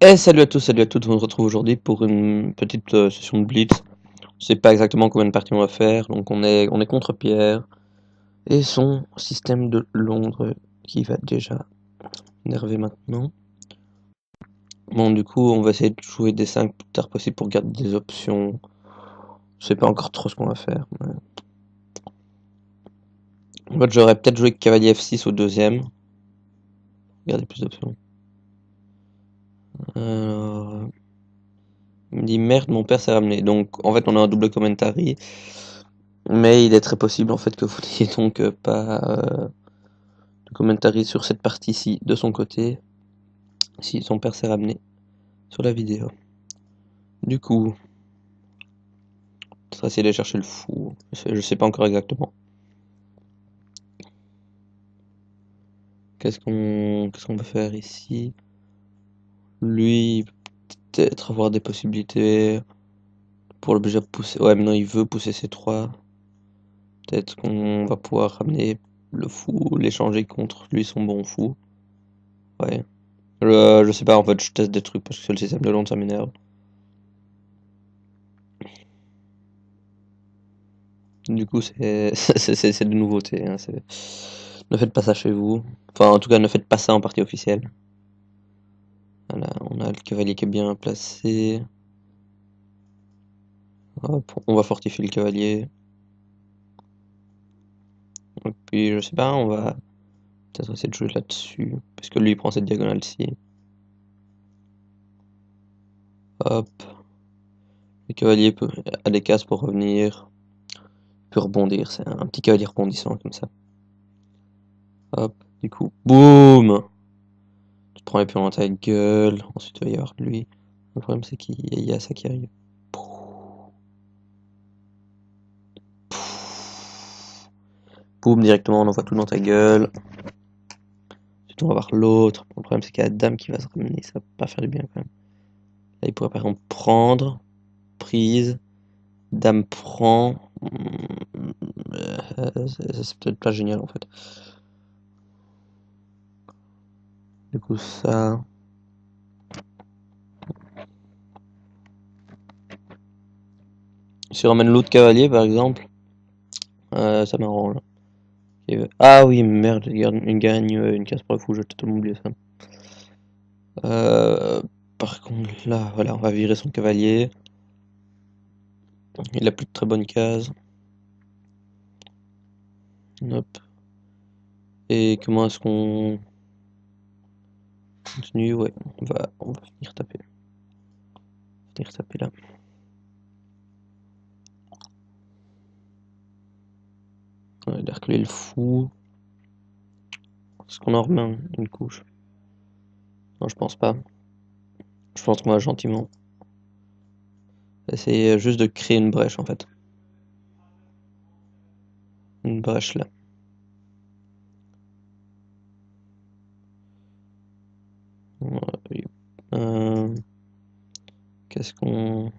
Et salut à tous, salut à toutes, on se retrouve aujourd'hui pour une petite session de Blitz. On sait pas exactement combien de parties on va faire, donc on est contre Pierre et son système de Londres qui va déjà énerver maintenant. Bon, du coup, on va essayer de jouer des 5 le plus tard possible pour garder des options. Je sais pas encore trop ce qu'on va faire. En fait, j'aurais peut-être joué cavalier F6 au deuxième. Garder plus d'options. Alors, il me dit merde, mon père s'est ramené. Donc, en fait, on a un double commentary. Mais il est très possible en fait que vous n'ayez donc pas de commentary sur cette partie-ci de son côté, si son père s'est ramené sur la vidéo. Du coup, on sera essayer d'aller chercher le fou. Je sais pas encore exactement. Qu'est-ce qu'on peut faire ici? Lui, peut-être avoir des possibilités pour l'obliger à pousser. Ouais, maintenant il veut pousser ses 3. Peut-être qu'on va pouvoir ramener le fou, l'échanger contre lui son bon fou. Ouais. Je sais pas, en fait, je teste des trucs parce que le système de Londres ça m'énerve. Du coup, c'est de nouveauté, hein, ne faites pas ça chez vous. Enfin, en tout cas, ne faites pas ça en partie officielle. Voilà, on a le cavalier qui est bien placé. Hop, on va fortifier le cavalier. Et puis, je sais pas, on va peut-être essayer de jouer là-dessus. Parce que lui, il prend cette diagonale-ci. Hop. Le cavalier a des cases pour revenir. Il peut rebondir, c'est un petit cavalier rebondissant comme ça. Hop, du coup, boum! Tu prends les pions dans ta gueule. Ensuite, il va y avoir lui. Le problème, c'est qu'il y a ça qui arrive. Boum, directement, on envoie tout dans ta gueule. Ensuite, on va voir l'autre. Le problème, c'est qu'il y a la dame qui va se ramener. Ça va pas faire du bien quand même. Là, il pourrait par exemple prendre. Prise. Dame prend. C'est peut-être pas génial en fait. Du coup, ça. Si on ramène l'autre cavalier par exemple, ça m'arrange. Ah oui, merde, il gagne une case pour le fou, j'ai totalement oublié ça. Euh, Par contre, là, voilà, on va virer son cavalier. Il a plus de très bonnes cases. Hop. Et comment est-ce qu'on continue? Ouais, on va venir taper. Venir taper là. Ouais, il a reculé le fou. Est-ce qu'on en remet une couche? Non, je pense pas. Je pense qu'on va gentiment essayer juste de créer une brèche en fait. Une brèche là. Euh, Qu'est-ce qu'on...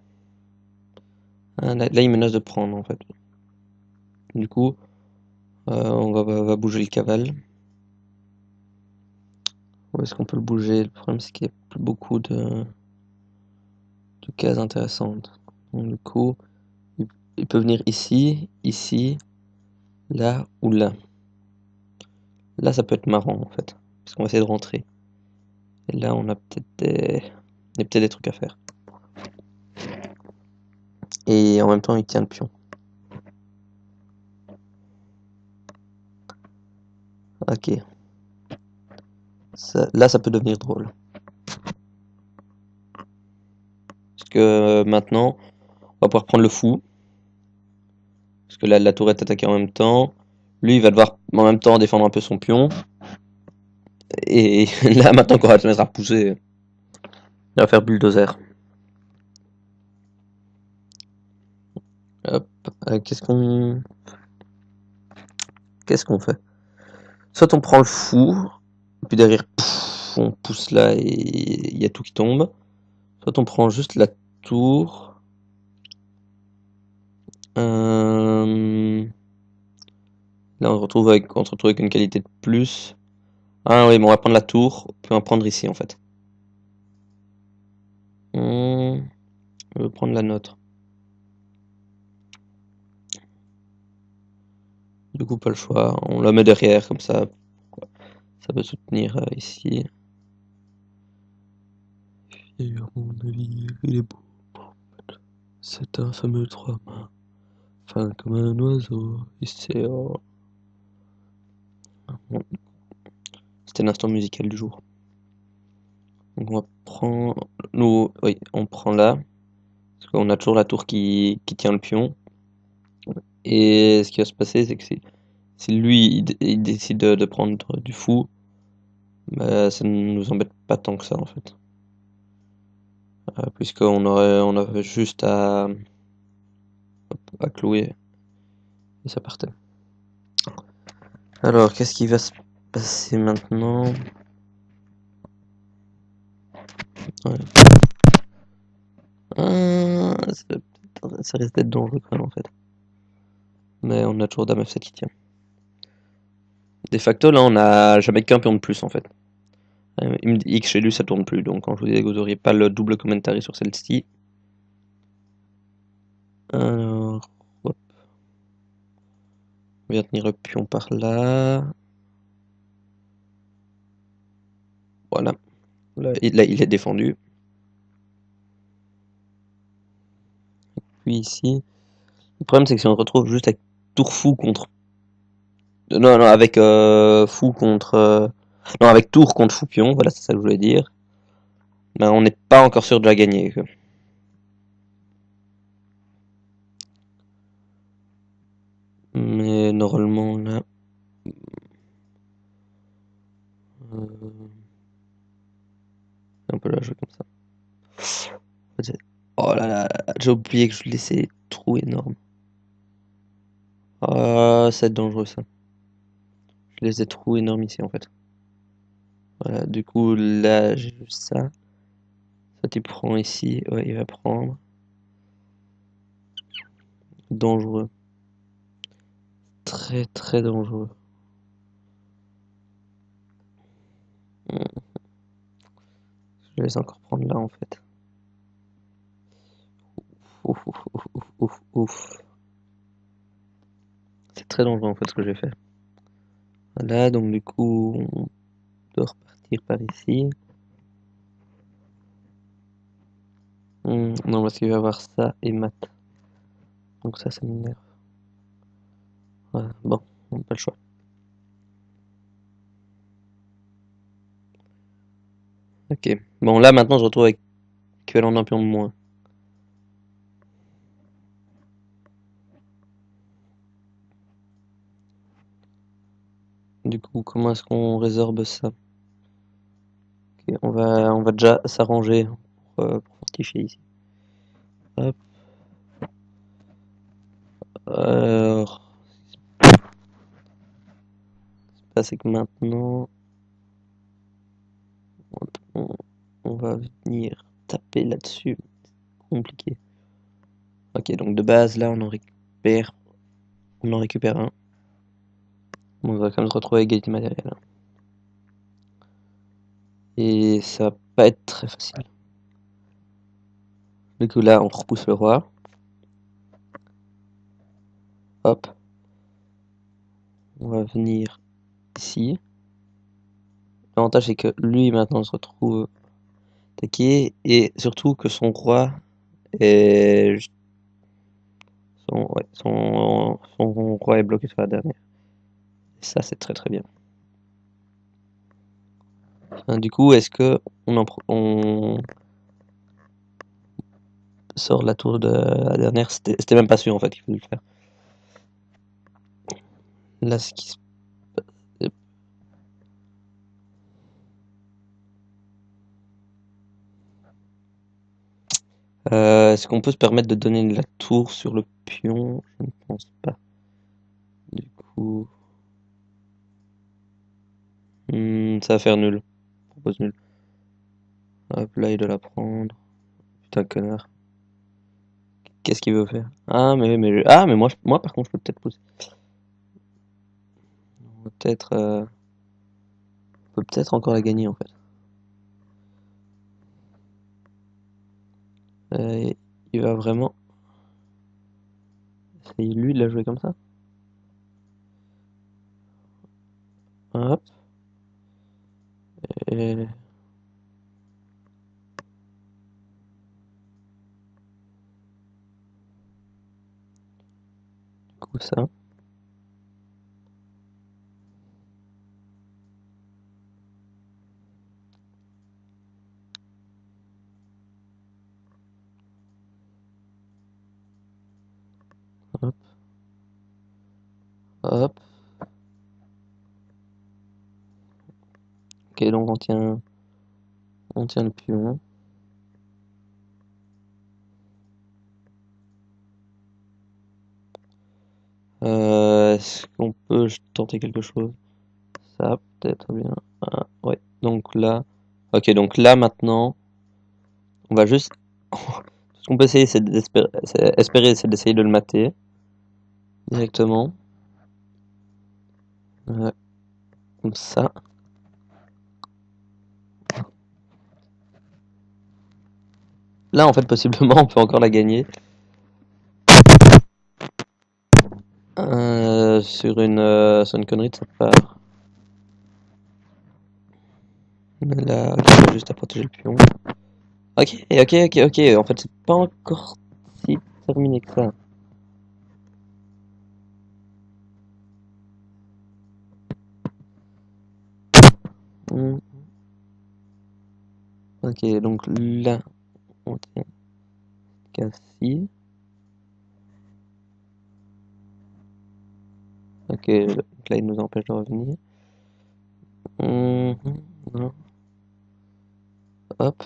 Ah, là, il menace de prendre en fait. Du coup, on va bouger le cavale. Où est-ce qu'on peut le bouger? Le problème c'est qu'il n'y a plus beaucoup de cases intéressantes. Donc du coup, il peut venir ici, ici, là ou là. Là, ça peut être marrant en fait. Parce qu'on va essayer de rentrer. Et là, on a peut-être des trucs à faire. Et en même temps, il tient le pion. Ok. Là, ça peut devenir drôle. Parce que maintenant, on va pouvoir prendre le fou. Parce que là, la tour est attaquée en même temps. Lui, il va devoir en même temps défendre un peu son pion. Et là, maintenant qu'on va se mettre à pousser, il va faire bulldozer. Hop. Qu'est-ce qu'on fait? Soit on prend le fou, puis derrière, on pousse là et il y a tout qui tombe. Soit on prend juste la tour. Là, on se retrouve avec une qualité de plus. Ah oui, bon, on va prendre la tour, puis on va prendre ici en fait. Je vais prendre la nôtre. Du coup, pas le choix. On la met derrière, comme ça. Ça peut soutenir ici. Et à mon avis, il est beau. C'est un fameux trois mains. Enfin, comme un oiseau. C'était l'instant musical du jour. Donc on va prendre. Nous, oui, on prend là. Parce qu'on a toujours la tour qui tient le pion. Et ce qui va se passer, c'est que si lui il décide de prendre du fou, bah, ça ne nous embête pas tant que ça en fait. On avait juste à clouer et ça partait. Alors, qu'est-ce qui va se passer maintenant? Ouais. Ça risque d'être dangereux quand même en fait. Mais on a toujours dame F7 qui tient. De facto, là, on a jamais qu'un pion de plus en fait. Il me dit que chez lui ça tourne plus, donc quand je vous disais que vous auriez pas le double commentary sur celle-ci. Alors, hop. On vient tenir le pion par là. Voilà. Là, il est défendu. Puis ici, le problème c'est que si on se retrouve juste avec tour fou contre. Non, non, avec fou contre. Non, avec tour contre fou pion, voilà, c'est ça que je voulais dire. Ben, on n'est pas encore sûr de la gagner, quoi. Mais normalement, là. On peut la jouer comme ça. Oh là là, j'ai oublié que je laissais des trous énormes. Ah, c'est dangereux ça. Je laisse des trous énormes ici en fait. Voilà, du coup là j'ai juste ça. Ça tu prends ici, ouais il va prendre. Dangereux. Très très dangereux. Je laisse encore prendre là en fait. Ouf ouf ouf ouf ouf ouf. C'est très dangereux en fait ce que j'ai fait. Voilà, donc du coup on doit repartir par ici. Non parce qu'il va y avoir ça et mat. Donc ça m'énerve. Voilà, bon, on n'a pas le choix. Ok. Bon là maintenant je retrouve avec équivalent d'un pion de moins. Du coup, comment est-ce qu'on résorbe ça? Ok, on va déjà s'arranger pour fortifier ici. Hop. Alors, ce qui se passe, c'est que maintenant, on, on va venir taper là-dessus. Compliqué. Ok, donc de base, là, on en récupère un. On va quand même se retrouver avec égalité matérielle. Et ça va pas être très facile. Du coup, là, on repousse le roi. Hop. On va venir ici. L'avantage, c'est que lui, maintenant, se retrouve attaqué. Et surtout que son roi est... son roi est bloqué sur la dernière. Et ça, c'est très très bien. Du coup, est-ce que on sort la tour de la dernière? C'était même pas sûr en fait qu'il fallait le faire. Là, ce qui se est-ce qu'on peut se permettre de donner la tour sur le pion? Je ne pense pas. Du coup, ça va faire nul. Je propose nul. Hop, là, il doit la prendre. Putain, connard. Qu'est-ce qu'il veut faire? Ah, mais moi par contre, je peux peut-être pousser. Peut-être, on peut peut-être encore la gagner en fait. Il va vraiment essayer lui de la jouer comme ça. Hop. Et du coup ça. Hop. Hop. Ok, donc on tient le pion. Est-ce qu'on peut tenter quelque chose? Ça, peut-être bien. Ah, ouais, donc là. Ok, donc là maintenant, on va juste. Ce qu'on peut essayer, c'est espérer, c'est d'essayer de le mater directement. Ouais, comme ça. Là, en fait, possiblement, on peut encore la gagner. Sur une connerie de sa part. Là, ok, on a juste à protéger le pion. Ok, ok. En fait, c'est pas encore si terminé que ça. Hmm. Ok, donc là, on tient Cassie. Ok, donc là, il nous empêche de revenir. Non. Hop.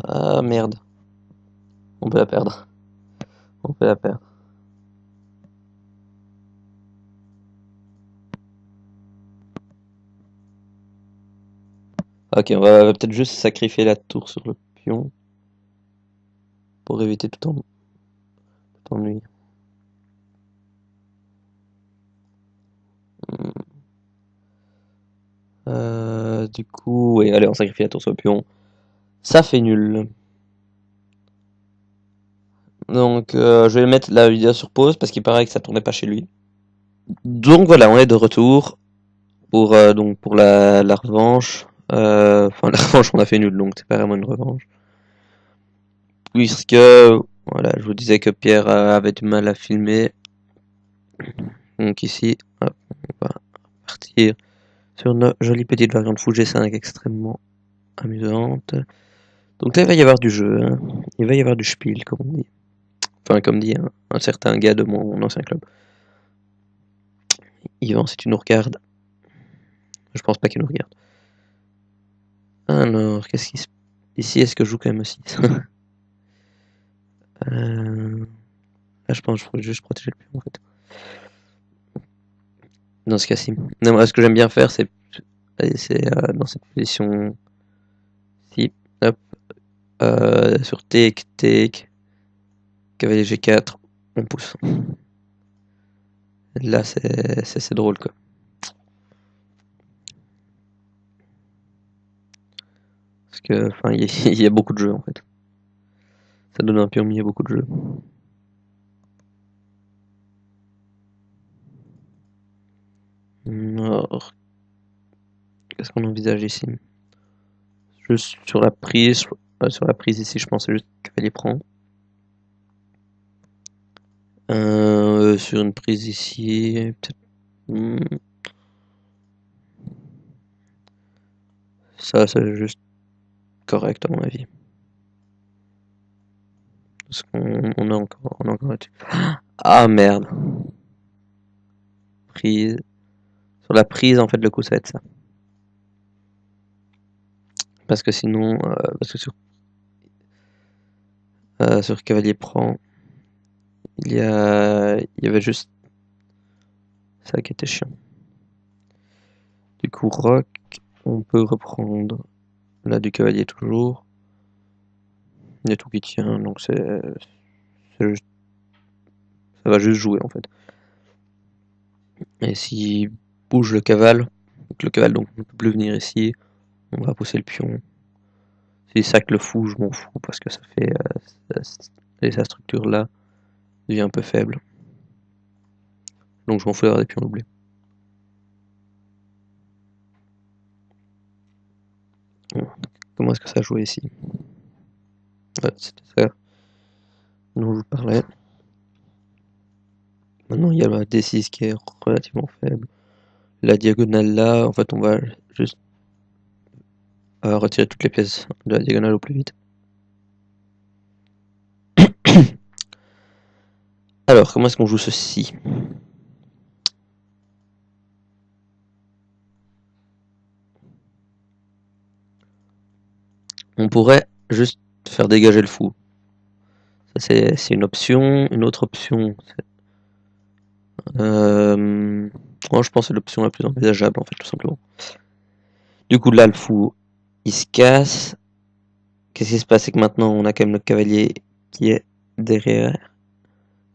Ah, merde. On peut la perdre. On peut la perdre. Ok, va peut-être juste sacrifier la tour sur le pion pour éviter tout ennui. Du coup, ouais, allez, on sacrifie la tour sur le pion. Ça fait nul. Donc, je vais mettre la vidéo sur pause parce qu'il paraît que ça tournait pas chez lui. Donc voilà, on est de retour pour la revanche. Enfin, la revanche, on a fait nul, donc c'est pas vraiment une revanche. Puisque, voilà, je vous disais que Pierre avait du mal à filmer. Donc ici, hop, on va partir sur une jolie petite variante Full G5 extrêmement amusante. Donc là, il va y avoir du jeu, hein. Il va y avoir du spiel, comme on dit. Enfin, comme dit un certain gars de mon ancien club. Yvan, si tu nous regardes. Je pense pas qu'il nous regarde. Alors, qu'est-ce qui se... Ici, est-ce que je joue quand même aussi? Là, je pense que je pourrais juste protéger le pion, en fait. Dans ce cas-ci. Non, moi, ce que j'aime bien faire, c'est dans cette position ci, hop, sur take, cavalier G4, on pousse. Là, c'est drôle, quoi. Parce que, enfin, il y a beaucoup de jeux, en fait. Ça donne un pion, mais il y a beaucoup de jeux. Alors, qu'est-ce qu'on envisage ici? Juste sur la prise ici, je pensais juste que cavalier prend. Sur une prise ici, peut-être. Ça, c'est juste correct à mon avis. Parce on a encore là-dessus. Ah merde. Prise. Sur la prise, en fait, le coup, ça va être ça. Parce que sinon, parce que sur cavalier prend, il y avait juste ça qui était chiant. Du coup, roc, on peut reprendre là du cavalier toujours. Il y a tout qui tient, donc juste, ça va juste jouer en fait. Et s'il bouge le cavale donc ne peut plus venir ici, on va pousser le pion. Si sac le fou, je m'en fous parce que ça fait sa structure là devient un peu faible. Donc je m'en fous d'avoir des pions doublés. Comment est-ce que ça a joué ici? Ouais, c'était ça dont je vous parlais. Maintenant il y a la D6 qui est relativement faible. La diagonale là, en fait on va juste retirer toutes les pièces de la diagonale au plus vite. Alors, comment est-ce qu'on joue ceci? On pourrait juste faire dégager le fou. Ça c'est une option. Une autre option, moi je pense que c'est l'option la plus envisageable en fait, tout simplement. Du coup là le fou il se casse. Qu'est-ce qui se passe? C'est que maintenant on a quand même le cavalier qui est derrière.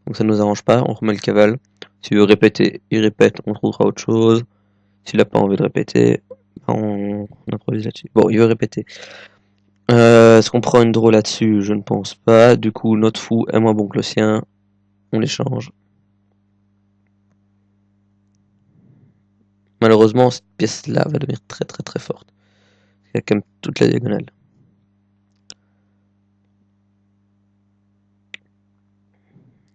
Donc ça nous arrange pas, on remet le cavale. S'il veut répéter, il répète, on trouvera autre chose. S'il a pas envie de répéter, on improvise là-dessus. Bon, il veut répéter. Est-ce qu'on prend une draw là-dessus? Je ne pense pas. Du coup, notre fou est moins bon que le sien. On l'échange. Malheureusement, cette pièce-là va devenir très très très forte. Il y a quand même toute la diagonale.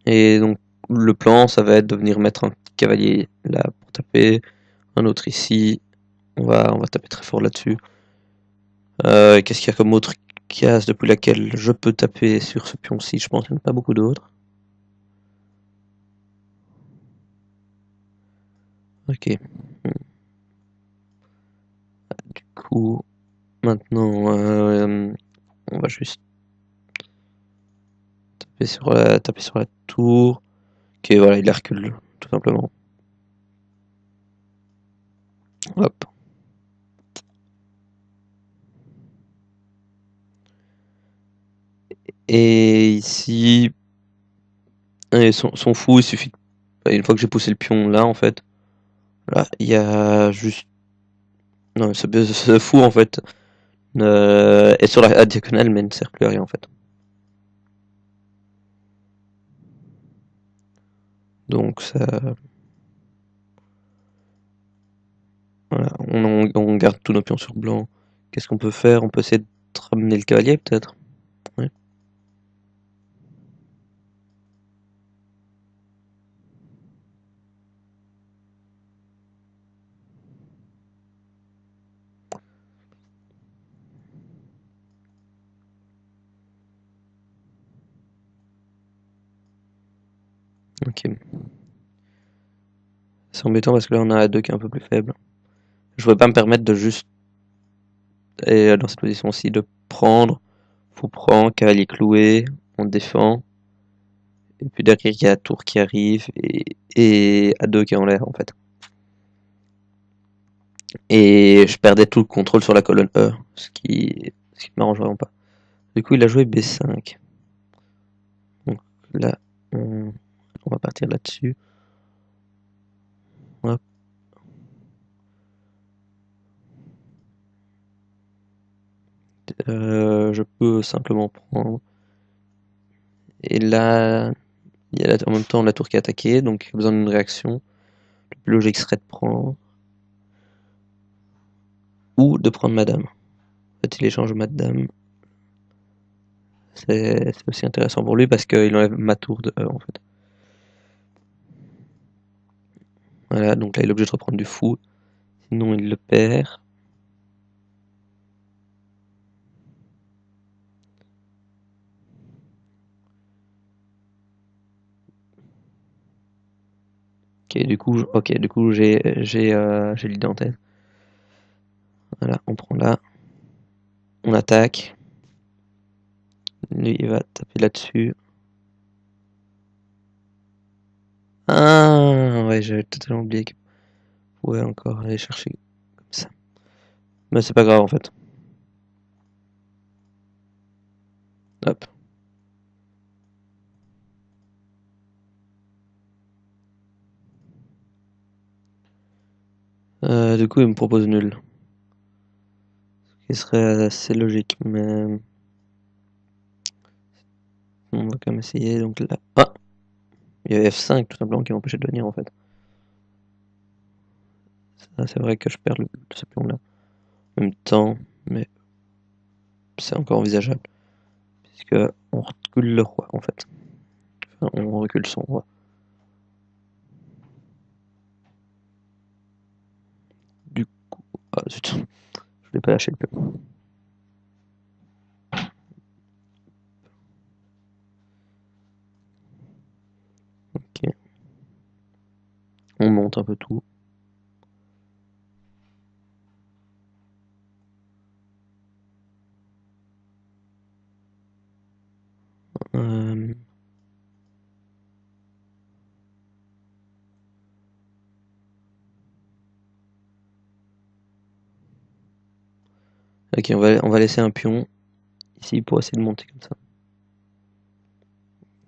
Et donc, le plan, ça va être de venir mettre un cavalier là pour taper. Un autre ici. On va taper très fort là-dessus. Qu'est-ce qu'il y a comme autre case depuis laquelle je peux taper sur ce pion-ci? Je pense qu'il n'y en a pas beaucoup d'autres. Ok. Du coup, maintenant, on va juste taper sur la tour. Ok, voilà, il la recule, tout simplement. Hop. Et ici, son fou, il suffit. Une fois que j'ai poussé le pion là, en fait, là, il y a juste. Non, ce fou, en fait, est sur la diagonale, mais ne sert plus à rien, en fait. Donc, ça. Voilà, on garde tous nos pions sur blanc. Qu'est-ce qu'on peut faire? On peut essayer de ramener le cavalier, peut-être? Ouais. Ok. C'est embêtant parce que là, on a A2 qui est un peu plus faible. Je ne pourrais pas me permettre de juste. Et dans cette position-ci, de prendre. Fou prend, cavalier cloué, on défend. Et puis derrière, il y a la tour qui arrive et A2 qui est en l'air en fait. Et je perdais tout le contrôle sur la colonne E, ce qui m'arrange vraiment pas. Du coup, il a joué B5. Donc là, on va partir là-dessus. Hop. Je peux simplement prendre. Et là, il y a en même temps la tour qui est attaquée, donc il y a besoin d'une réaction. Le plus logique serait de prendre. Ou de prendre madame. En fait, il échange madame. C'est aussi intéressant pour lui parce qu'il enlève ma tour de E en fait. Voilà, donc là il est obligé de reprendre du fou, sinon il le perd. Ok, du coup j'ai l'idée en tête. Voilà, on prend là, on attaque. Lui il va taper là-dessus. Ah ouais, j'avais totalement oublié qu'il pouvait encore aller chercher comme ça. Mais c'est pas grave en fait. Hop. Du coup il me propose nul. qui serait assez logique, mais on va quand même essayer. Donc là, ah, il y a F5 tout simplement qui m'empêchait de venir en fait. C'est vrai que je perds ce pion-là en même temps, mais c'est encore envisageable puisque on recule le roi en fait. Enfin, on recule son roi. Du coup, ah zut, je voulais pas lâcher le pion. Ok, on monte un peu tout. Ok, on va laisser un pion ici pour essayer de monter comme ça.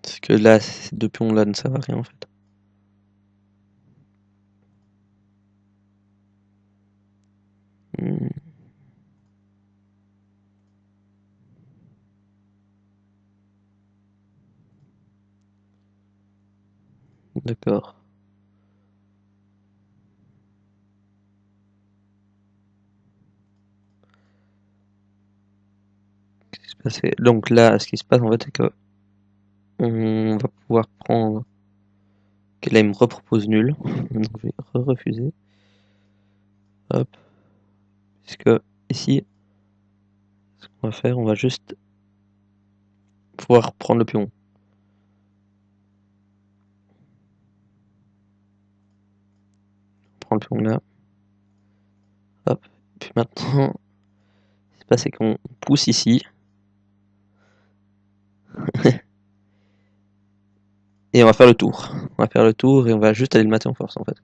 Parce que là, ces deux pions là ne servent à rien en fait. Hmm, d'accord. Qu'est-ce qui se passait? Donc là, ce qui se passe en fait, c'est que on va pouvoir prendre. Ok, là, il me repropose nul. Donc je vais refuser. Hop. Puisque ici, ce qu'on va faire, on va juste pouvoir prendre le pion. On prend le pion là. Hop. Puis maintenant, ce qui se passe, c'est qu'on pousse ici. Et on va faire le tour. On va faire le tour et on va juste aller le mater en force en fait.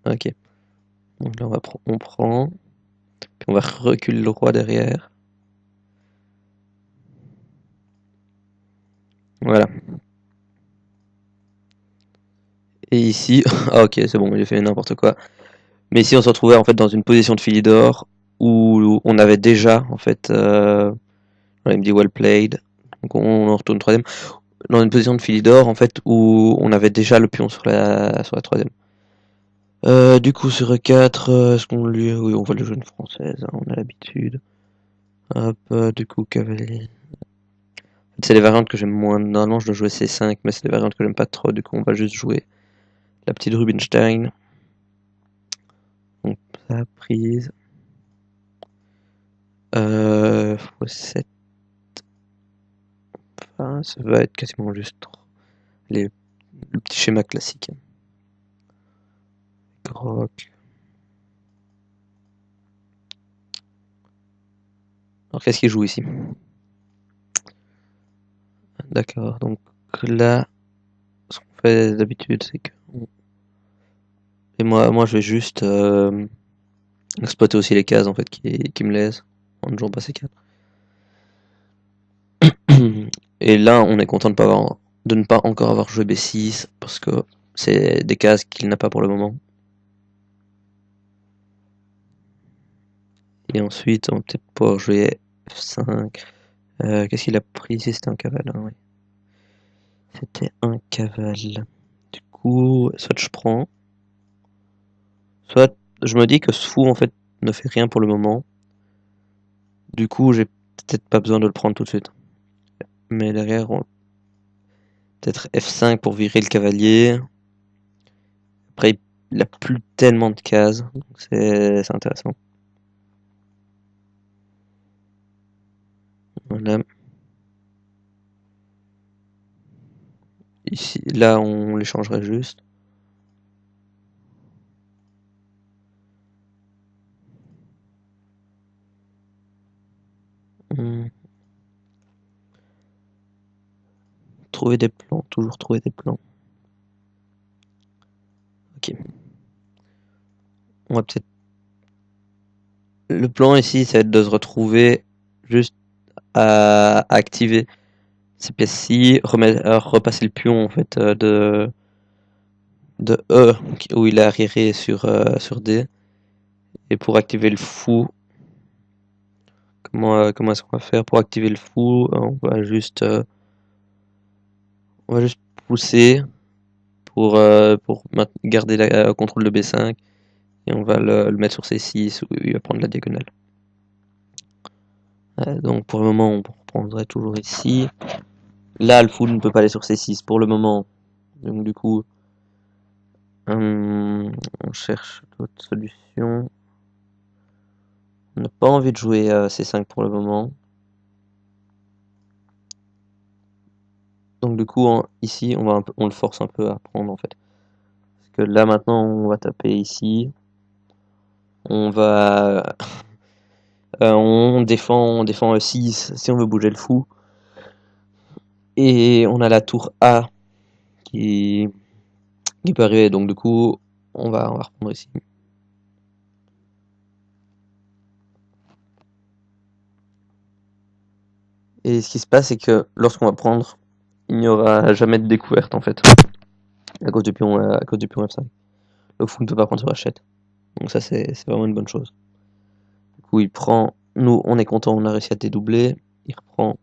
Ok. Donc là, on prend. Puis on va reculer le roi derrière. Voilà. Et ici, ah ok, c'est bon, j'ai fait n'importe quoi. Mais ici, on se retrouvait en fait dans une position de Philidor où on avait déjà en fait, il me dit well played, donc on retourne troisième, dans une position de Philidor en fait où on avait déjà le pion sur la troisième. Du coup sur E4, est-ce qu'on lui, oui, on va le jouer une française, hein, on a l'habitude. Hop, du coup cavalier. C'est les variantes que j'aime moins. Normalement, je dois jouer C5, mais c'est des variantes que j'aime pas trop. Du coup, on va juste jouer la petite Rubinstein. Donc, ça, prise. x7. Enfin, ça va être quasiment juste le petit schéma classique. Rock. Alors, qu'est-ce qu'il joue ici? D'accord, donc là, ce qu'on fait d'habitude, c'est que. Et moi, je vais juste exploiter aussi les cases en fait qui me laissent en ne jouant pas ces 4. Et là, on est content de ne pas encore avoir joué B6 parce que c'est des cases qu'il n'a pas pour le moment. Et ensuite, on va peut-être pouvoir jouer F5. Qu'est-ce qu'il a pris ici? C'était un cavale, hein, oui. C'était un cavale. Du coup, soit je prends, soit je me dis que ce fou en fait ne fait rien pour le moment. Du coup, j'ai peut-être pas besoin de le prendre tout de suite. Mais derrière, peut-être F5 pour virer le cavalier. Après, il a plus tellement de cases, donc c'est intéressant. Voilà. Ici, là, on les changerait juste. Hmm. Trouver des plans, toujours trouver des plans. Ok. On va peut-être. Le plan ici, ça va être de se retrouver juste à activer ces pièces-ci, repasser le pion en fait de E où il est arriéré sur D. Et pour activer le fou, comment est-ce qu'on va faire? Pour activer le fou, on va juste pousser pour garder le contrôle de B5 et on va le mettre sur C6 où il va prendre la diagonale. Donc pour le moment on reprendrait toujours ici. Là le fou ne peut pas aller sur C6 pour le moment. Donc du coup on cherche d'autres solutions. On n'a pas envie de jouer C5 pour le moment. Donc du coup ici on le force un peu à prendre en fait. Parce que là maintenant on va taper ici. On va on défend E6 si on veut bouger le fou. Et on a la tour A qui peut arriver. Donc du coup on va reprendre ici. Et ce qui se passe c'est que lorsqu'on va prendre, il n'y aura jamais de découverte en fait. À cause du pion F5. Le fou ne peut pas prendre sur H7. Donc ça c'est vraiment une bonne chose. Du coup il prend. Nous on est content, on a réussi à dédoubler. Il reprend.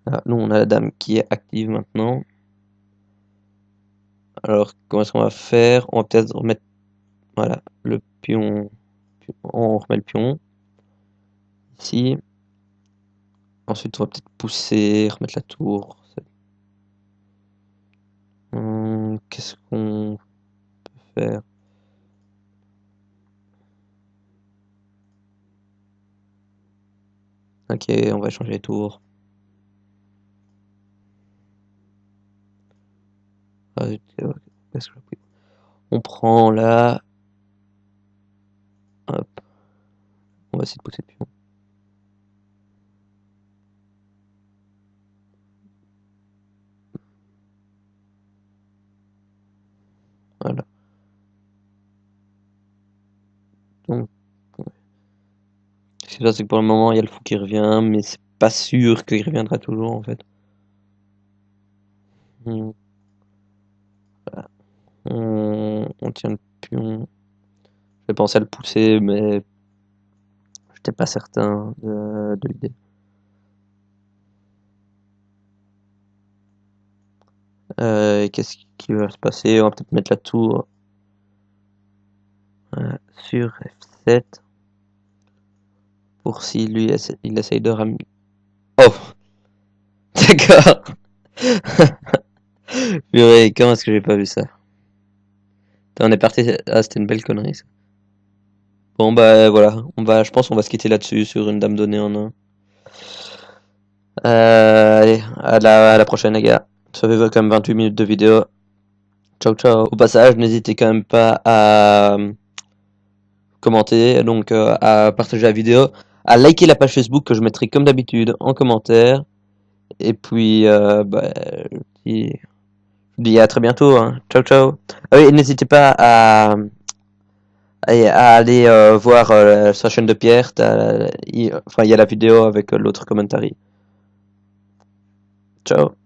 Là, nous on a la dame qui est active maintenant. Alors comment est-ce qu'on va faire? On va peut-être remettre voilà le pion. On remet le pion. Ici. Ensuite on va peut-être pousser, remettre la tour. Qu'est-ce qu'on peut faire? Ok, on va changer les tours. Ah, qu'est-ce que j'ai pris? On prend là. Hop. On va essayer de pousser le pion. Voilà. Donc, ce qui se passe, c'est que pour le moment, il y a le fou qui revient, mais c'est pas sûr qu'il reviendra toujours en fait. Voilà. On tient le pion. J'ai pensé à le pousser, mais j'étais pas certain de l'idée. Qu'est-ce qui va se passer? On va peut-être mettre la tour sur F7 pour si lui il essaye de ramener. Oh, d'accord. Purée, comment est-ce que j'ai pas vu ça? On est parti. Ah, c'était une belle connerie ça. Bon bah voilà, je pense qu'on va se quitter là-dessus sur une dame donnée en un. Allez, à la prochaine les gars. Ça fait quand même 28 minutes de vidéo. Ciao ciao. Au passage, n'hésitez quand même pas à commenter, donc à partager la vidéo, à liker la page Facebook que je mettrai comme d'habitude en commentaire. Et puis je vous dis à très bientôt. Hein. Ciao ciao. Ah oui, n'hésitez pas à aller voir sa chaîne de Pierre. Il y a la vidéo avec l'autre commentary. Ciao.